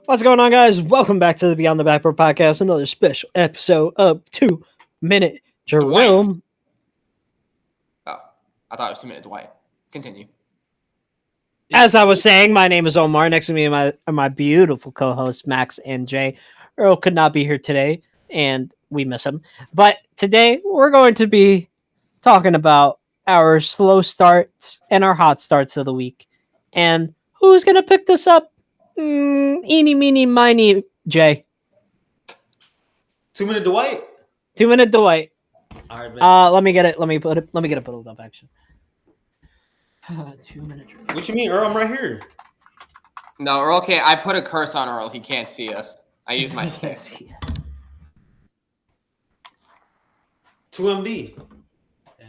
What's going on, guys? Welcome back to the Beyond the Backboard Podcast, another special episode of 2 Minute Jerome. Oh, I thought it was 2 Minute Dwight. Continue. As I was saying, my name is Omar. Next to me are my beautiful co-hosts, Max and Jay. Earl could not be here today, and we miss him. But today, we're going to be talking about our slow starts and our hot starts of the week. And who's going to pick this up? Eeny, meeny, miny, Jay. 2 Minute Dwight. 2 Minute Dwight. All right, man. Let me get it. Let me get it pulled up. Actually, 2 minute. What you mean, Earl? I'm right here. No, Earl can't. I put a curse on Earl. He can't see us. I use my stick. 2MD. Yeah.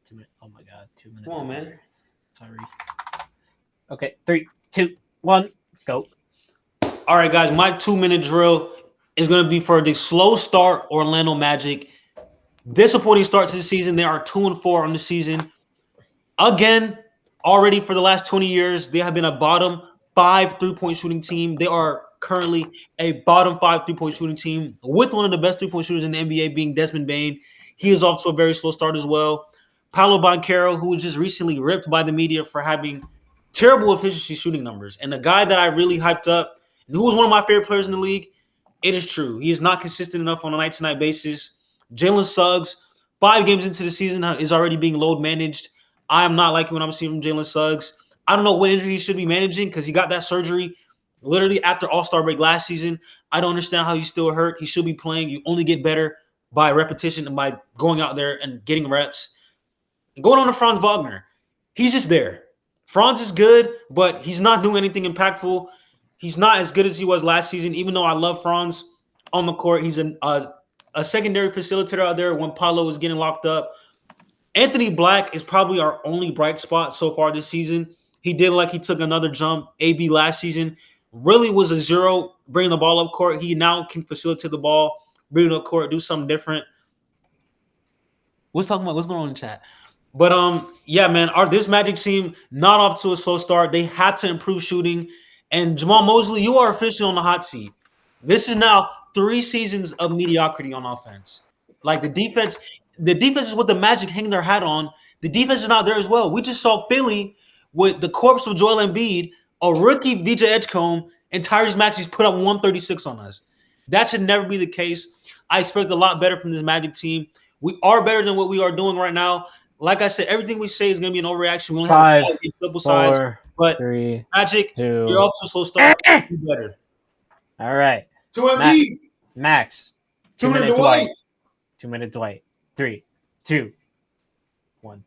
2 minutes. Oh my God. 2 minutes. Come on, man. Sorry. Okay. 3, 2, 1, go. All right, guys. My 2 minute drill is going to be for the slow start Orlando Magic. Disappointing start to the season. They are 2-4 on the season. Again, already for the last 20 years, they have been a bottom 5 3-point shooting team. They are currently a bottom 5 3-point shooting team with one of the best 3-point shooters in the NBA being Desmond Bane. He is off to a very slow start as well. Paolo Banchero, who was just recently ripped by the media for having terrible efficiency shooting numbers. And the guy that I really hyped up, and who was one of my favorite players in the league, it is true. He is not consistent enough on a night-to-night basis. Jalen Suggs, 5 games into the season, is already being load managed. I am not liking what I'm seeing from Jalen Suggs. I don't know what injury he should be managing because he got that surgery literally after All-Star break last season. I don't understand how he's still hurt. He should be playing. You only get better by repetition and by going out there and getting reps. And going on to Franz Wagner, he's just there. Franz is good, but he's not doing anything impactful. He's not as good as he was last season, even though I love Franz on the court. He's a secondary facilitator out there when Paolo was getting locked up. Anthony Black is probably our only bright spot so far this season. He did like he took another jump. AB last season really was a zero, bringing the ball up court. He now can facilitate the ball, bring it up court, do something different. What's going on in the chat? But yeah, man, this Magic team not off to a slow start. They had to improve shooting. And Jamal Mosley, you are officially on the hot seat. This is now 3 seasons of mediocrity on offense. Like the defense is what the Magic hang their hat on. The defense is not there as well. We just saw Philly with the corpse of Joel Embiid, a rookie VJ Edgecombe, and Tyrese Maxey's put up 136 on us. That should never be the case. I expect a lot better from this Magic team. We are better than what we are doing right now. Like I said, everything we say is going to be an overreaction. We only have 5, triple size, but 3, Magic, 2, you're off to a slow start. Be better. All right. 2MD. Max. 2 Minute Dwight. 2 Minute Dwight. 3, 2, 1.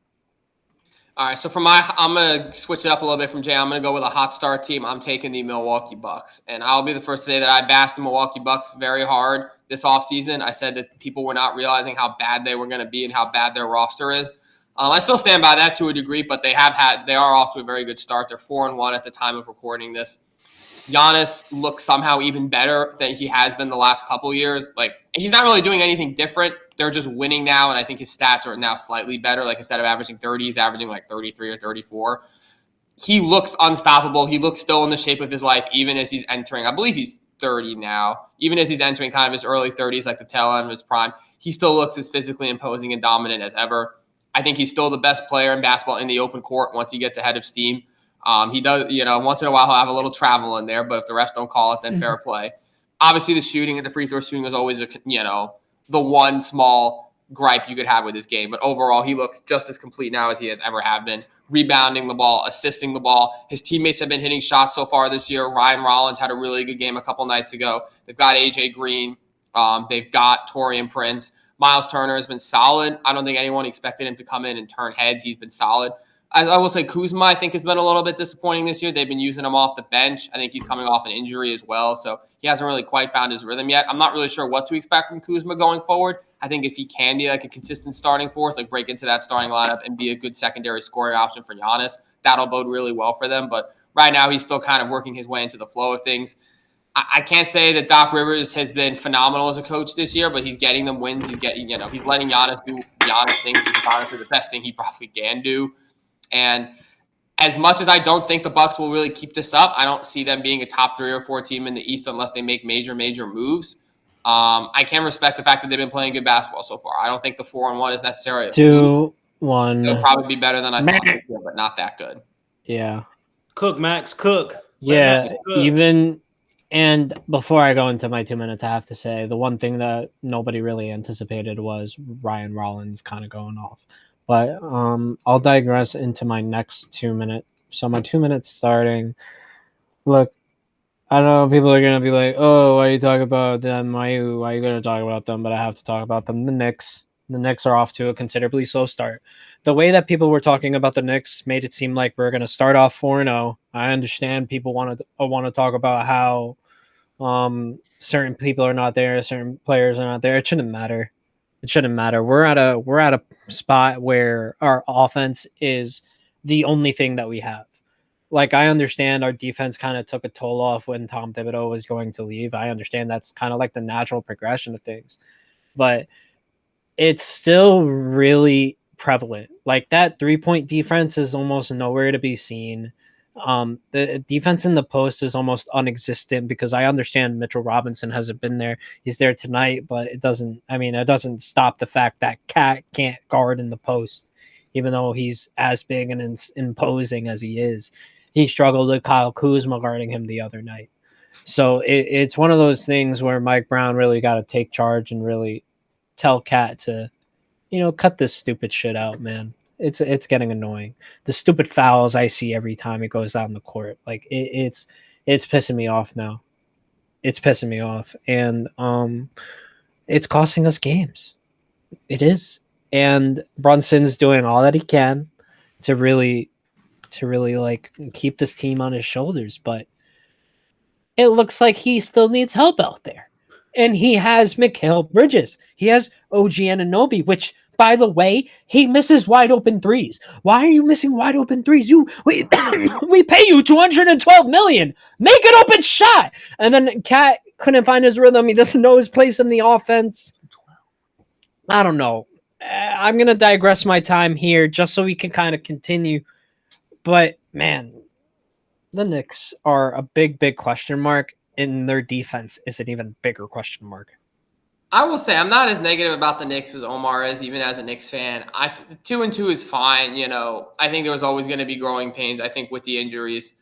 All right, so I'm going to switch it up a little bit from Jay. I'm going to go with a hot start team. I'm taking the Milwaukee Bucks. And I'll be the first to say that I bashed the Milwaukee Bucks very hard this offseason. I said that people were not realizing how bad they were going to be and how bad their roster is. I still stand by that to a degree, but they are off to a very good start. They're 4-1 at the time of recording this. Giannis looks somehow even better than he has been the last couple of years. Like, he's not really doing anything different. They're just winning now, and I think his stats are now slightly better. Like, instead of averaging 30, he's averaging like 33 or 34. He looks unstoppable. He looks still in the shape of his life, even as he's entering. I believe he's 30 now. Even as he's entering kind of his early 30s, like the tail end of his prime, he still looks as physically imposing and dominant as ever. I think he's still the best player in basketball in the open court once he gets ahead of steam. He does, once in a while he'll have a little travel in there, but if the refs don't call it, then fair play. Obviously, the shooting and the free throw shooting is always, the one small gripe you could have with his game. But overall, he looks just as complete now as he has ever have been. Rebounding the ball, assisting the ball. His teammates have been hitting shots so far this year. Ryan Rollins had a really good game a couple nights ago. They've got AJ Green. They've got Taurean Prince. Miles Turner has been solid. I don't think anyone expected him to come in and turn heads. He's been solid. I will say Kuzma, I think, has been a little bit disappointing this year. They've been using him off the bench. I think he's coming off an injury as well, so he hasn't really quite found his rhythm yet. I'm not really sure what to expect from Kuzma going forward. I think if he can be like a consistent starting force, like break into that starting lineup and be a good secondary scoring option for Giannis, that'll bode really well for them. But right now, he's still kind of working his way into the flow of things. I can't say that Doc Rivers has been phenomenal as a coach this year, but he's getting them wins. He's getting, he's letting Giannis do Giannis things. He's honestly the best thing he probably can do. And as much as I don't think the Bucks will really keep this up, I don't see them being a top 3 or 4 team in the East unless they make major moves. I can respect the fact that they've been playing good basketball so far. I don't think the 4-1 is necessarily a 2-1. They'll probably be better than I thought, but not that good. Yeah. Cook, Max, cook. Yeah, Max, cook. even and before I go into my 2 minutes, I have to say the one thing that nobody really anticipated was Ryan Rollins kind of going off. But I'll digress into my next 2 minutes. So my 2 minutes starting. Look, I know people are gonna be like, "Oh, why are you talking about them? Why are you gonna talk about them?" But I have to talk about them. The Knicks. The Knicks are off to a considerably slow start. The way that people were talking about the Knicks made it seem like we're gonna start off 4-0. I understand people want to talk about how certain people are not there, certain players are not there. It shouldn't matter. It shouldn't matter. We're at a spot where our offense is the only thing that we have. Like, I understand our defense kind of took a toll off when Tom Thibodeau was going to leave. I understand that's kind of like the natural progression of things, but it's still really prevalent. Like, that 3-point defense is almost nowhere to be seen. The defense in the post is almost non-existent because I understand Mitchell Robinson hasn't been there. He's there tonight, but it doesn't stop the fact that Cat can't guard in the post, even though he's as big and imposing as he is. He struggled with Kyle Kuzma guarding him the other night. So it's one of those things where Mike Brown really got to take charge and really tell Cat to, cut this stupid shit out, man. It's getting annoying. The stupid fouls I see every time it goes down the court, like it's pissing me off now. It's pissing me off, and it's costing us games. It is, and Brunson's doing all that he can to really like keep this team on his shoulders, but it looks like he still needs help out there. And he has Mikal Bridges. He has OG Anunoby, which, by the way, he misses wide open threes. Why are you missing wide open threes? We pay you $212 million. Make an open shot. And then Cat couldn't find his rhythm. He doesn't know his place in the offense. I don't know. I'm gonna digress my time here just so we can kind of continue. But man, the Knicks are a big question mark. In their defense is an even bigger question mark. I will say I'm not as negative about the Knicks as Omar is, even as a Knicks fan. 2-2 is fine. I think there was always going to be growing pains. I think with the injuries,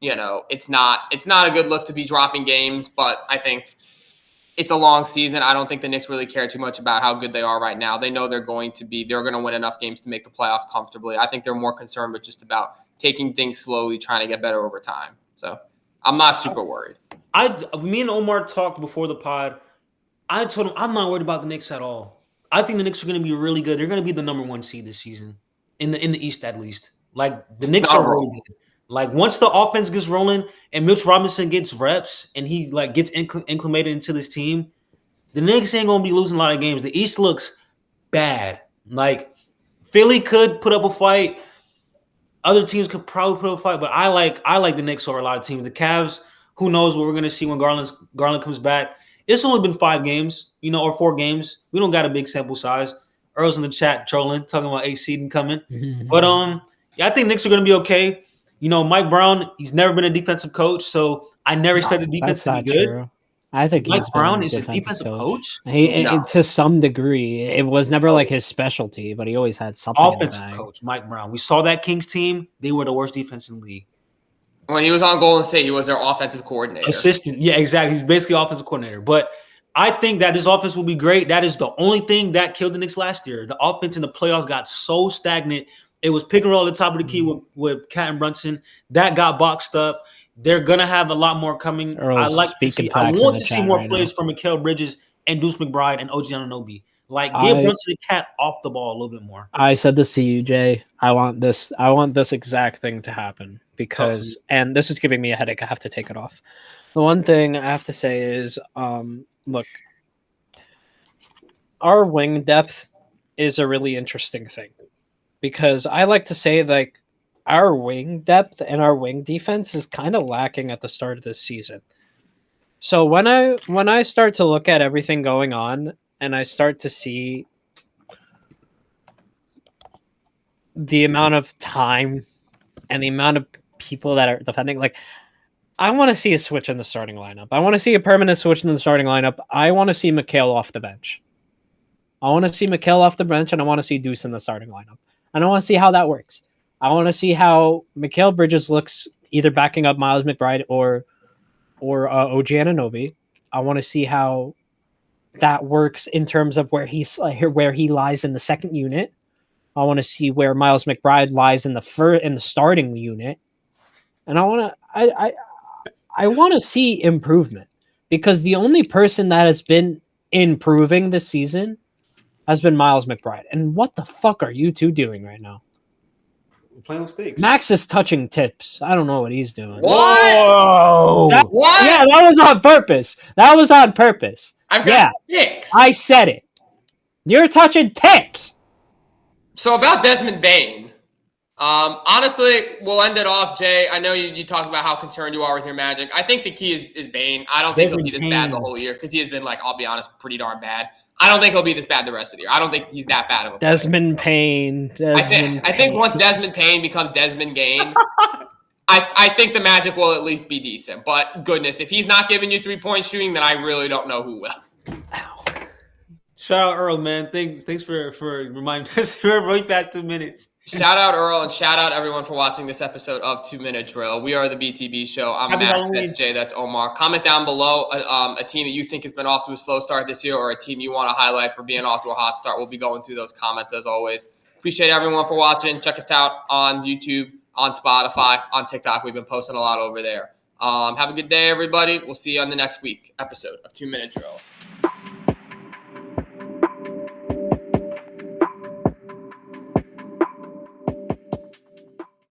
it's not a good look to be dropping games, but I think it's a long season. I don't think the Knicks really care too much about how good they are right now. They know they're going to win enough games to make the playoffs comfortably. I think they're more concerned with just about taking things slowly, trying to get better over time. So I'm not super worried. Me and Omar talked before the pod. I told him I'm not worried about the Knicks at all. I think the Knicks are going to be really good. They're going to be the number 1 seed this season, in the East at least. Like, the Knicks are really good. Like, once the offense gets rolling and Mitch Robinson gets reps and he gets acclimated into this team, the Knicks ain't going to be losing a lot of games. The East looks bad. Like, Philly could put up a fight. Other teams could probably put up a fight, but I like the Knicks over a lot of teams. The Cavs, who knows what we're going to see when Garland comes back. It's only been 5 games, or 4 games. We don't got a big sample size. Earl's in the chat trolling, talking about 8 seed coming. But I think Knicks are going to be okay. Mike Brown, he's never been a defensive coach, so I never expected defense to be good. True. I think Mike Brown is a defensive coach. To some degree. It was never like his specialty, but he always had something. Offensive coach, Mike Brown. We saw that Kings team; they were the worst defense in the league. When he was on Golden State, he was their offensive coordinator. Assistant. Yeah, exactly. He's basically offensive coordinator. But I think that this offense will be great. That is the only thing that killed the Knicks last year. The offense in the playoffs got so stagnant. It was pick and roll at the top of the key with Cat and Brunson. That got boxed up. They're going to have a lot more coming. I want to see more plays from Mikal Bridges and Deuce McBride and OG Anunoby. Give Brunson and Cat off the ball a little bit more. I said this to you, Jay. I want this exact thing to happen because, and this is giving me a headache. I have to take it off. The one thing I have to say is, look, our wing depth is a really interesting thing because I like to say our wing depth and our wing defense is kind of lacking at the start of this season. So when I start to look at everything going on and I start to see the amount of time and the amount of people that are defending, like, I want to see a switch in the starting lineup. I want to see a permanent switch in the starting lineup. I want to see Mikhail off the bench. I want to see Mikhail off the bench, and I want to see Deuce in the starting lineup. And I want to see how that works. I want to see how Mikhail Bridges looks either backing up Miles McBride or OG Anunoby. I want to see how that works in terms of where he lies in the second unit. I want to see where Miles McBride lies in the starting unit. And I want to see improvement, because the only person that has been improving this season has been Miles McBride. And what the fuck are you two doing right now? We're playing with stakes. Max is touching tips. I don't know what he's doing. What? What? Yeah, that was on purpose. I've got six. I said it. You're touching tips. So about Desmond Bane. Honestly, we'll end it off, Jay. I know you talked about how concerned you are with your Magic. I think the key is Bane. I don't think he'll be this bad the whole year, because he has been, like, I'll be honest, pretty darn bad. I don't think he'll be this bad the rest of the year. I don't think he's that bad of a player. Desmond Payne. I think once Desmond Payne becomes Desmond Gain, I think the Magic will at least be decent. But goodness, if he's not giving you 3-point shooting, then I really don't know who will. Shout out Earl, man. Thanks for reminding us. We're right back 2 minutes. Shout out Earl, and shout out everyone for watching this episode of 2 Minute Drill. We are the BTB show. I'm Happy Max. Halloween. That's Jay. That's Omar. Comment down below a team that you think has been off to a slow start this year, or a team you want to highlight for being off to a hot start. We'll be going through those comments as always. Appreciate everyone for watching. Check us out on YouTube, on Spotify, on TikTok. We've been posting a lot over there. Have a good day, everybody. We'll see you on the next week episode of 2 Minute Drill.